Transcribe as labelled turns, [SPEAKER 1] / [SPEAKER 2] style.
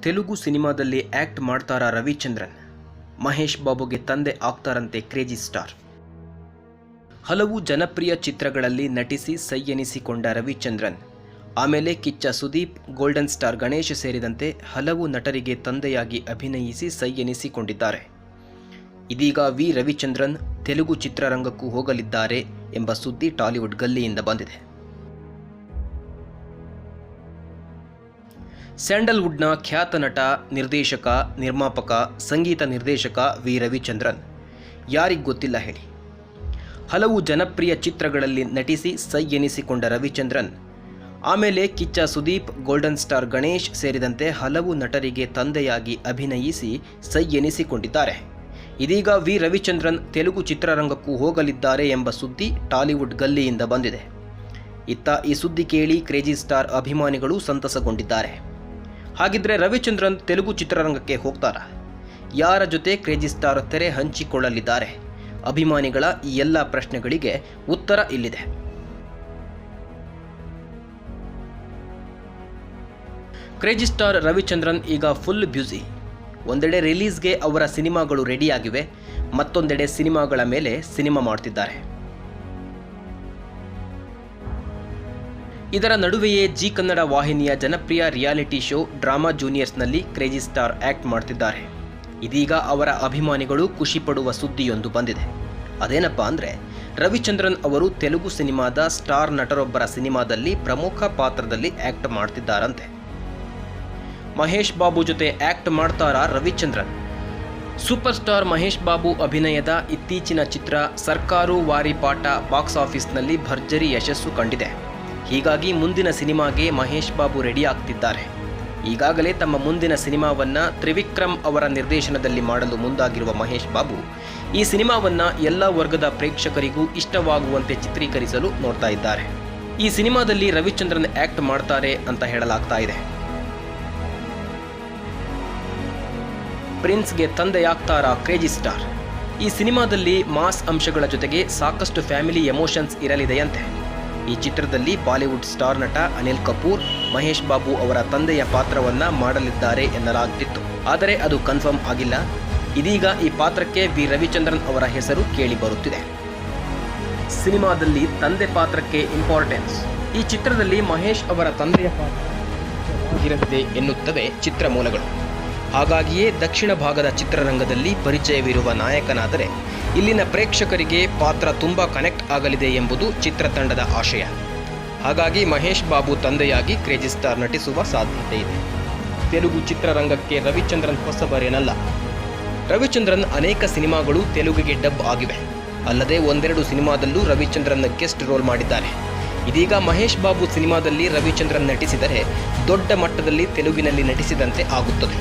[SPEAKER 1] ತೆಲುಗು ಸಿನಿಮಾದಲ್ಲಿ ಆಕ್ಟ್ ಮಾಡ್ತಾರಾ ರವಿಚಂದ್ರನ್? ಮಹೇಶ್ ಬಾಬುಗೆ ತಂದೆ ಆಗ್ತಾರಂತೆ ಕ್ರೇಜಿ ಸ್ಟಾರ್. ಹಲವು ಜನಪ್ರಿಯ ಚಿತ್ರಗಳಲ್ಲಿ ನಟಿಸಿ ಸೈ ಎನಿಸಿಕೊಂಡ ರವಿಚಂದ್ರನ್ ಆಮೇಲೆ ಕಿಚ್ಚ ಸುದೀಪ್, ಗೋಲ್ಡನ್ ಸ್ಟಾರ್ ಗಣೇಶ್ ಸೇರಿದಂತೆ ಹಲವು ನಟರಿಗೆ ತಂದೆಯಾಗಿ ಅಭಿನಯಿಸಿ ಸೈ ಎನಿಸಿಕೊಂಡಿದ್ದಾರೆ. ಇದೀಗ ವಿ ರವಿಚಂದ್ರನ್ ತೆಲುಗು ಚಿತ್ರರಂಗಕ್ಕೂ ಹೋಗಲಿದ್ದಾರೆ ಎಂಬ ಸುದ್ದಿ ಟಾಲಿವುಡ್ ಗಲ್ಲಿಯಿಂದ ಬಂದಿದೆ. ಸ್ಯಾಂಡಲ್ವುಡ್ನ ಖ್ಯಾತ ನಟ, ನಿರ್ದೇಶಕ, ನಿರ್ಮಾಪಕ, ಸಂಗೀತ ನಿರ್ದೇಶಕ ವಿ ರವಿಚಂದ್ರನ್ ಯಾರಿಗೆ ಗೊತ್ತಿಲ್ಲ ಹೇಳಿ. ಹಲವು ಜನಪ್ರಿಯ ಚಿತ್ರಗಳಲ್ಲಿ ನಟಿಸಿ ಸೈ ಎನಿಸಿಕೊಂಡ ರವಿಚಂದ್ರನ್ ಆಮೇಲೆ ಕಿಚ್ಚ ಸುದೀಪ್, ಗೋಲ್ಡನ್ ಸ್ಟಾರ್ ಗಣೇಶ್ ಸೇರಿದಂತೆ ಹಲವು ನಟರಿಗೆ ತಂದೆಯಾಗಿ ಅಭಿನಯಿಸಿ ಸೈ ಎನಿಸಿಕೊಂಡಿದ್ದಾರೆ. ಇದೀಗ ವಿ ರವಿಚಂದ್ರನ್ ತೆಲುಗು ಚಿತ್ರರಂಗಕ್ಕೂ ಹೋಗಲಿದ್ದಾರೆ ಎಂಬ ಸುದ್ದಿ ಟಾಲಿವುಡ್ ಗಲ್ಲಿಯಿಂದ ಬಂದಿದೆ. ಇತ್ತ ಈ ಸುದ್ದಿ ಕೇಳಿ ಕ್ರೇಜಿ ಸ್ಟಾರ್ ಅಭಿಮಾನಿಗಳು ಸಂತಸಗೊಂಡಿದ್ದಾರೆ. ಹಾಗಿದ್ರೆ ರವಿಚಂದ್ರನ್ ತೆಲುಗು ಚಿತ್ರರಂಗಕ್ಕೆ ಹೋಗ್ತಾರಾ? ಯಾರ ಜೊತೆ ಕ್ರೇಜಿ ಸ್ಟಾರ್ ತೆರೆ ಹಂಚಿಕೊಳ್ಳಲಿದ್ದಾರೆ? ಅಭಿಮಾನಿಗಳ ಈ ಎಲ್ಲ ಪ್ರಶ್ನೆಗಳಿಗೆ ಉತ್ತರ ಇಲ್ಲಿದೆ. ಕ್ರೇಜಿ ಸ್ಟಾರ್ ರವಿಚಂದ್ರನ್ ಈಗ ಫುಲ್ ಬ್ಯುಸಿ. ಒಂದೆಡೆ ರಿಲೀಸ್ಗೆ ಅವರ ಸಿನಿಮಾಗಳು ರೆಡಿಯಾಗಿವೆ, ಮತ್ತೊಂದೆಡೆ ಸಿನಿಮಾಗಳ ಮೇಲೆ ಸಿನಿಮಾ ಮಾಡ್ತಿದ್ದಾರೆ. ಇದರ ನಡುವೆಯೇ ಜಿ ಕನ್ನಡ ವಾಹಿನಿಯ ಜನಪ್ರಿಯ ರಿಯಾಲಿಟಿ ಶೋ ಡ್ರಾಮಾ ಜೂನಿಯರ್ಸ್ನಲ್ಲಿ ಕ್ರೇಜಿ ಸ್ಟಾರ್ ಆಕ್ಟ್ ಮಾಡ್ತಿದ್ದಾರೆ. ಇದೀಗ ಅವರ ಅಭಿಮಾನಿಗಳು ಖುಷಿ ಪಡುವ ಸುದ್ದಿಯೊಂದು ಬಂದಿದೆ. ಅದೇನಪ್ಪ ಅಂದರೆ, ರವಿಚಂದ್ರನ್ ಅವರು ತೆಲುಗು ಸಿನಿಮಾದ ಸ್ಟಾರ್ ನಟರೊಬ್ಬರ ಸಿನಿಮಾದಲ್ಲಿ ಪ್ರಮುಖ ಪಾತ್ರದಲ್ಲಿ ಆಕ್ಟ್ ಮಾಡ್ತಿದ್ದಾರಂತೆ. ಮಹೇಶ್ ಬಾಬು ಜೊತೆ ಆಕ್ಟ್ ಮಾಡ್ತಾರಾ ರವಿಚಂದ್ರನ್? ಸೂಪರ್ ಸ್ಟಾರ್ ಮಹೇಶ್ ಬಾಬು ಅಭಿನಯದ ಇತ್ತೀಚಿನ ಚಿತ್ರ ಸರ್ಕಾರು ವಾರಿಪಾಟ ಬಾಕ್ಸ್ ಆಫೀಸ್ನಲ್ಲಿ ಭರ್ಜರಿ ಯಶಸ್ಸು ಕಂಡಿದೆ. ಹೀಗಾಗಿ ಮುಂದಿನ ಸಿನಿಮಾಗೆ ಮಹೇಶ್ ಬಾಬು ರೆಡಿ ಆಗ್ತಿದ್ದಾರೆ. ಈಗಾಗಲೇ ತಮ್ಮ ಮುಂದಿನ ಸಿನಿಮಾವನ್ನ ತ್ರಿವಿಕ್ರಮ್ ಅವರ ನಿರ್ದೇಶನದಲ್ಲಿ ಮಾಡಲು ಮುಂದಾಗಿರುವ ಮಹೇಶ್ ಬಾಬು ಈ ಸಿನಿಮಾವನ್ನ ಎಲ್ಲ ವರ್ಗದ ಪ್ರೇಕ್ಷಕರಿಗೂ ಇಷ್ಟವಾಗುವಂತೆ ಚಿತ್ರೀಕರಿಸಲು ನೋಡ್ತಾ ಇದ್ದಾರೆ. ಈ ಸಿನಿಮಾದಲ್ಲಿ ರವಿಚಂದ್ರನ್ ಆಕ್ಟ್ ಮಾಡ್ತಾರೆ ಅಂತ ಹೇಳಲಾಗ್ತಾ ಇದೆ. ಪ್ರಿನ್ಸ್ಗೆ ತಂದೆಯಾಗ್ತಾರಾ ಕ್ರೇಜಿ ಸ್ಟಾರ್? ಈ ಸಿನಿಮಾದಲ್ಲಿ ಮಾಸ್ ಅಂಶಗಳ ಜೊತೆಗೆ ಸಾಕಷ್ಟು ಫ್ಯಾಮಿಲಿ ಎಮೋಷನ್ಸ್ ಇರಲಿದೆಯಂತೆ. ಈ ಚಿತ್ರದಲ್ಲಿ ಬಾಲಿವುಡ್ ಸ್ಟಾರ್ ನಟ ಅನಿಲ್ ಕಪೂರ್ ಮಹೇಶ್ ಬಾಬು ಅವರ ತಂದೆಯ ಪಾತ್ರವನ್ನ ಮಾಡಲಿದ್ದಾರೆ ಎನ್ನಲಾಗುತ್ತಿತ್ತು. ಆದರೆ ಅದು ಕನ್ಫರ್ಮ್ ಆಗಿಲ್ಲ. ಇದೀಗ ಈ ಪಾತ್ರಕ್ಕೆ ವಿ ರವಿಚಂದ್ರನ್ ಅವರ ಹೆಸರು ಕೇಳಿ ಬರುತ್ತಿದೆ. ಸಿನಿಮಾದಲ್ಲಿ ತಂದೆ ಪಾತ್ರಕ್ಕೆ ಇಂಪಾರ್ಟೆನ್ಸ್. ಈ ಚಿತ್ರದಲ್ಲಿ ಮಹೇಶ್ ಅವರ ತಂದೆಯ ಪಾತ್ರ ಇರಲಿದೆ ಎನ್ನುತ್ತವೆ ಚಿತ್ರ ಮೂಲಗಳು. ಹಾಗಾಗಿಯೇ ದಕ್ಷಿಣ ಭಾಗದ ಚಿತ್ರರಂಗದಲ್ಲಿ ಪರಿಚಯವಿರುವ ನಾಯಕನಾದರೆ ಇಲ್ಲಿನ ಪ್ರೇಕ್ಷಕರಿಗೆ ಪಾತ್ರ ತುಂಬ ಕನೆಕ್ಟ್ ಆಗಲಿದೆ ಎಂಬುದು ಚಿತ್ರತಂಡದ ಆಶಯ. ಹಾಗಾಗಿ ಮಹೇಶ್ ಬಾಬು ತಂದೆಯಾಗಿ ಕ್ರೇಜಿ ಸ್ಟಾರ್ ನಟಿಸುವ ಸಾಧ್ಯತೆ ಇದೆ. ತೆಲುಗು ಚಿತ್ರರಂಗಕ್ಕೆ ರವಿಚಂದ್ರನ್ ಹೊಸಬರೇನಲ್ಲ. ರವಿಚಂದ್ರನ್ ಅನೇಕ ಸಿನಿಮಾಗಳು ತೆಲುಗಿಗೆ ಡಬ್ ಆಗಿವೆ. ಅಲ್ಲದೆ ಒಂದೆರಡು ಸಿನಿಮಾದಲ್ಲೂ ರವಿಚಂದ್ರನ್ ಗೆಸ್ಟ್ ರೋಲ್ ಮಾಡಿದ್ದಾರೆ. ಇದೀಗ ಮಹೇಶ್ ಬಾಬು ಸಿನಿಮಾದಲ್ಲಿ ರವಿಚಂದ್ರನ್ ನಟಿಸಿದರೆ ದೊಡ್ಡ ಮಟ್ಟದಲ್ಲಿ ತೆಲುಗಿನಲ್ಲಿ ನಟಿಸಿದಂತೆ ಆಗುತ್ತದೆ.